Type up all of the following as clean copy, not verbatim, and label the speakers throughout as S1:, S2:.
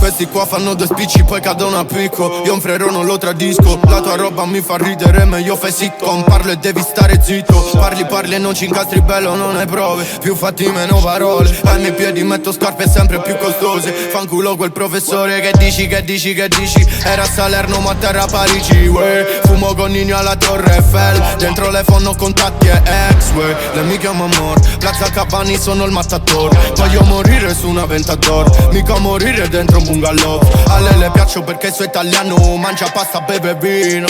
S1: Questi qua fanno due spicci poi cadono a picco. Io un frero non lo tradisco. La tua roba mi fa ridere, meglio fai sitcom. Parlo e devi stare zitto. Parli e non ci incastri, bello non hai prove. Più fatti meno parole. Ai miei piedi metto scarpe sempre più costose. Fanculo quel professore che dici. Era a Salerno ma a terra Parigi, wey. Fumo con Nino alla Torre Eiffel. Dentro le phone ho contatti e ex, wey. Le mi chiamo amor, Plaza Cavani sono il mattatore. Voglio morire su una Ventador, mica morire dentro un bungalow. A lei le piaccio perché sono italiano. Mangia pasta, beve vino.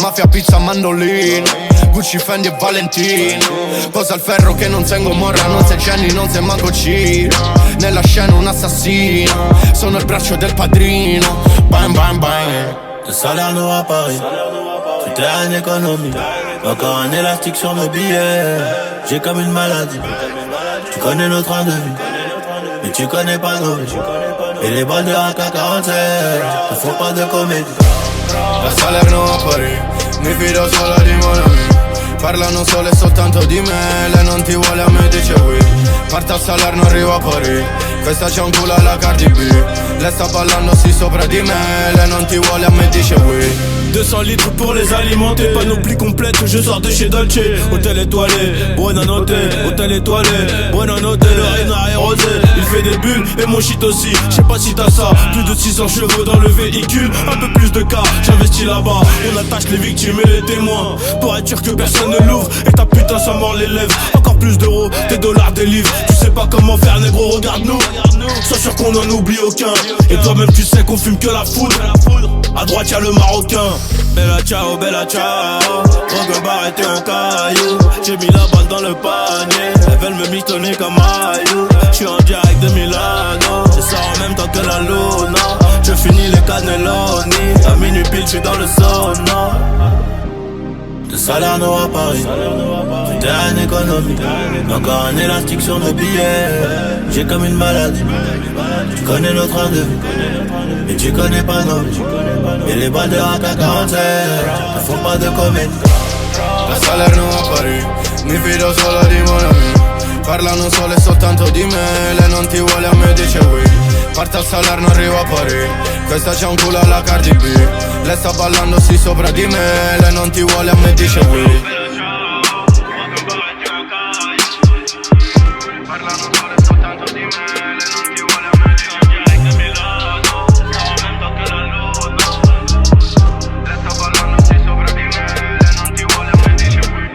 S1: Mafia, pizza, mandolino. Gucci, Fendi e Valentino. Posa al ferro che non sei Gomorra. Non sei Jenny, non sei manco Ciro. Nella scena un assassino. Sono il braccio del padrino. Bang, bang, bang.
S2: De Salerno à Paris, tout est en économie. Encore un élastique sur mes billets. J'ai comme une maladie. Tu connais notre train de vie, mais tu connais pas nos vies. Et les balles de AK-47 ne font pas de comédie.
S1: Da Salerno a Parigi, mi fido solo di mon ami. Parlano solo e soltanto di me. Lei non ti vuole, a me dice oui. Parto a Salerno, arrivo a Parigi. Questa c'ha un culo alla Cardi B. Lei sta ballando sì sopra di me. Lei non ti vuole, a me dice oui.
S3: 200 litres pour les alimenter, panoplie complète, je sors de chez Dolce. Hôtel étoilé, buona notte, hôtel étoilé, buona notte. Le Rena est rosé, il fait des bulles et mon shit aussi. Je sais pas si t'as ça, plus de 600 chevaux dans le véhicule. Un peu plus de cas, j'investis là-bas. On attache les victimes et les témoins pour être sûr que personne ne l'ouvre. Et ta putain ça mord les lèvres. Encore plus d'euros, des dollars, des livres. Tu sais pas comment faire négro, regarde-nous. Sois sûr qu'on en oublie aucun. Et toi-même tu sais qu'on fume que la foudre. À droite y'a le Marocain. Bella ciao, drogue bar était en caillou. J'ai mis la balle dans le panier. Elles veulent me mitonner comme Ayou. J'suis en direct de Milano. Je sors en même temps que la Luna. Je finis les cannelloni. À minuit pile j'suis dans le sauna.
S2: De Salerno à Paris, tout est en économie. Encore un élastique sur nos billets. J'ai comme une maladie. Tu connais notre train de vie, mais tu connais pas nos vies. Et les balles de AK-47 ne font pas de comédie.
S1: Da Salerno a Parigi, mi fido solo di mon ami. Parlano solo e soltanto di me. Lei non ti vuole, a me dice oui. Parto a Salerno, arrivo a Parigi. Questa c'ha un culo alla Cardi B. Lei sta ballando sì sopra di me. Lei non ti vuole, a me dice oui. Parlano solo e soltanto di me. Lei non ti vuole, a me dice direct de Milano. En même temps que la Luna. Lei sta ballando sì sopra di me. Lei non ti vuole, a me dice oui.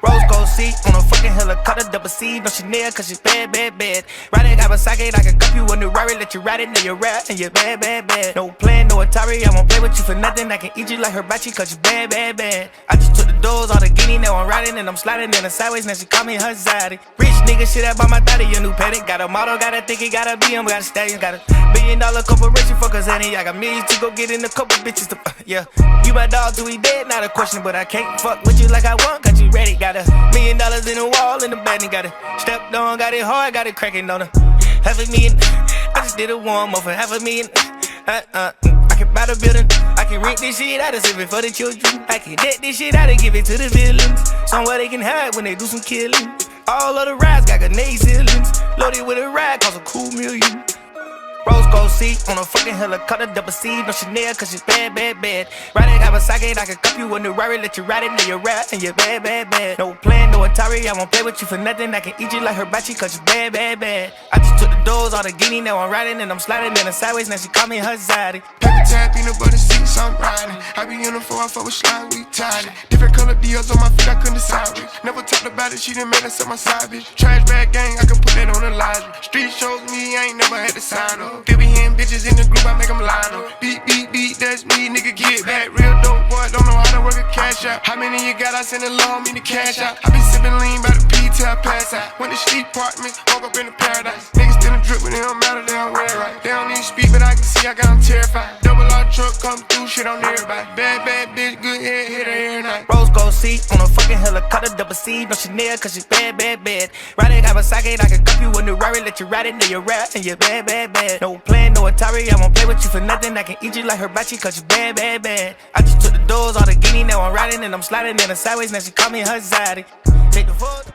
S4: Rose gold seat on a fucking helicopter, double C, no Chanel, cause she's bad, bad, bad. Riding Kawasaki, I can cup you a new Rari, let you ride it, now you're rap, and you're bad, bad, bad. No plan, no Atari, I won't play with you for nothing, I can eat you like hibachi, cause you bad, bad, bad. I just took the doors, all the guinea, now I'm riding, and I'm sliding in the sideways, now she call me her zaddy. Rich nigga, shit up on my daddy, your new paddock. Got a model, got a thicky, got a BM, got a stallion, got a $1 billion corporation, fuck us, Annie. I got millions to go get in a couple bitches to, yeah. You my dog till we dead, not a question, but I can't fuck with you like I want, cause you ready, got $1 million in the wall, in the bed, and got it stepped on, got it hard, got it cracking on her. $500,000, I just did a warm up for $500,000. I can buy the building, I can rent this shit out and save it for the children. I can debt this shit out and give it to the villains. Somewhere they can hide when they do some killing. All of the rides got grenade ceilings. Loaded with a ride, cost a cool million. Rose gold seat on a fucking helicopter, double C, no Chanel, cause she's bad, bad, bad. Riding Kawasaki, I can cup you a new Rari, let you ride it, now you're rap, and you're bad, bad, bad. No plan, no Atari, I won't play with you for nothing, I can eat you like hibachi, cause you're bad, bad, bad. I just took the doors, all the guinea, now I'm riding, and I'm sliding in the sideways, now she call me her zaddy.
S5: Paper tag, peanut butter seats, I'm riding. I be in the 4, I fuck with slime, we tied it. Different color deals on my feet, I couldn't decide which. Never talked about it, she done made us up my side, bitch. Trash bag gang, I can put that on the line. Street shows me, I ain't never had to sign up. They be hearing bitches in the group, I make them line up. Beat, beat, beat, that's me, nigga, get back. Real dope boy, don't know how to work a cash out. How many you got, I send a loan, me the cash out. I been sipping lean by the P till I pass out. Went to sleep apartment, woke up in the paradise. Niggas still a drip, but it don't matter, they don't wear it right. They don't even speak, but I can see I got them terrified. Double R truck come through, shit on everybody. Bad, bad bitch, good head, hit her every night.
S4: Rose gold seat on a fucking helicopter, double C, no Chanel, cause she's bad, bad, bad. Riding Kawasaki, I can cup you a new Rari, let you ride it, now you're rap, and you're bad, bad, bad. No plan, no Atari, I won't play with you for nothing, I can eat you like hibachi, cause you bad, bad, bad. I just took the doors, all the guinea, now I'm riding. riding and I'm sliding in her sideways. Now she call me her zaddy. Take the foot.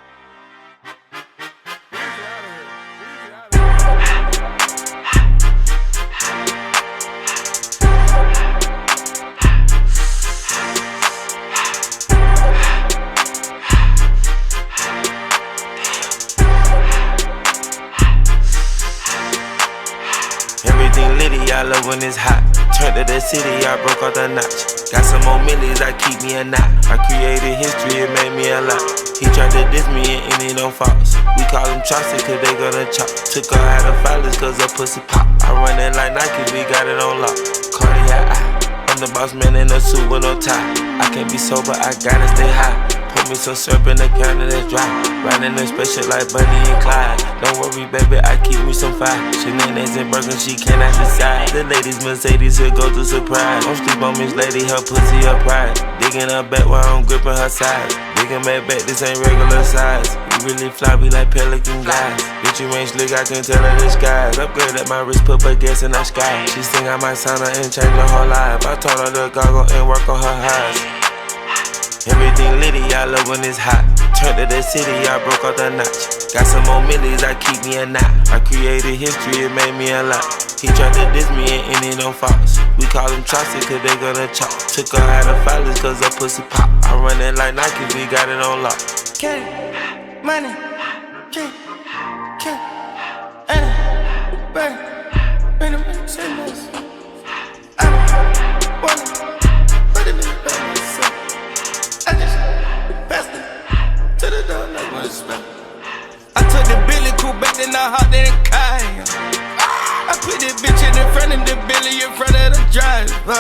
S6: Everything litty, I love when it's hot. Turned to the city, I broke off the notch. Got some more millies, I keep me a knot. I created history, it made me a lot. He tried to diss me and any no faults. We call them chopsticks cause they gonna chop. Took her out of filers cause her pussy pop. I run it like Nike, we got it on lock. Cardiac eye, I'm the boss man in a suit with no tie. I can't be sober, I gotta stay high. Put me some syrup in the counter that's dry. Riding the special like Bunny and Clyde. Don't worry, baby, I keep me some fire. Shenanigans and Birkin, she cannot decide. The ladies Mercedes, here go to surprise. Don't sleep on Miss Lady, her pussy, her pride. Digging her back while I'm gripping her sides. Digging back, this ain't regular size. We really fly, we like pelican guys. Bitch, you ain't slick, I can tell her the skies. Upgrade at my wrist, put baguettes in the sky. She sing I might sign her and change her whole life. I told her to goggle and work on her highs. Everything litty, I love when it's hot. Turned to the city, I broke off the notch. Got some more millies, I keep me a knot. I created history, it made me a lot. He tried to diss me and any no faults. We call them chopsticks cause they gonna chop. Took her out of filers cause her pussy pop. I run it like Nike, we got it on lock.
S4: K, money, K, bring them in, say this. I don't wanna put it in the back myself. I just passed it to the door like one spell. I took the Billy cool back, then I hopped in the car. I put this bitch in front of the Billy in front of the driver.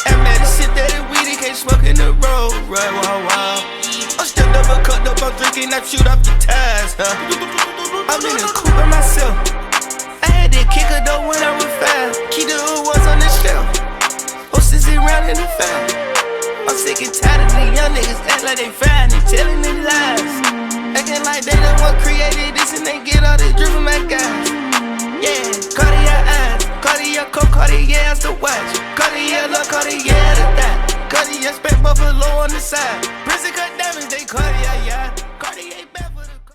S4: And man, this shit that is weed, he can't smoke in the road, right? Wow. I'm stepped up and cut up, I'm drinking, I shoot off the tires, I'm in the coupe by myself. I had that kicker though when I was fast. Key the was on the shelf. Horses around in the fan. I'm sick and tired of these young niggas act like they fine and telling their lies. Acting like they the one created this and they get all this drip from my guys. Yeah, Cartier eyes, Cartier coat, Cartier as the watch, Cartier look, Cartier the that, Cartier spec buffalo on the side.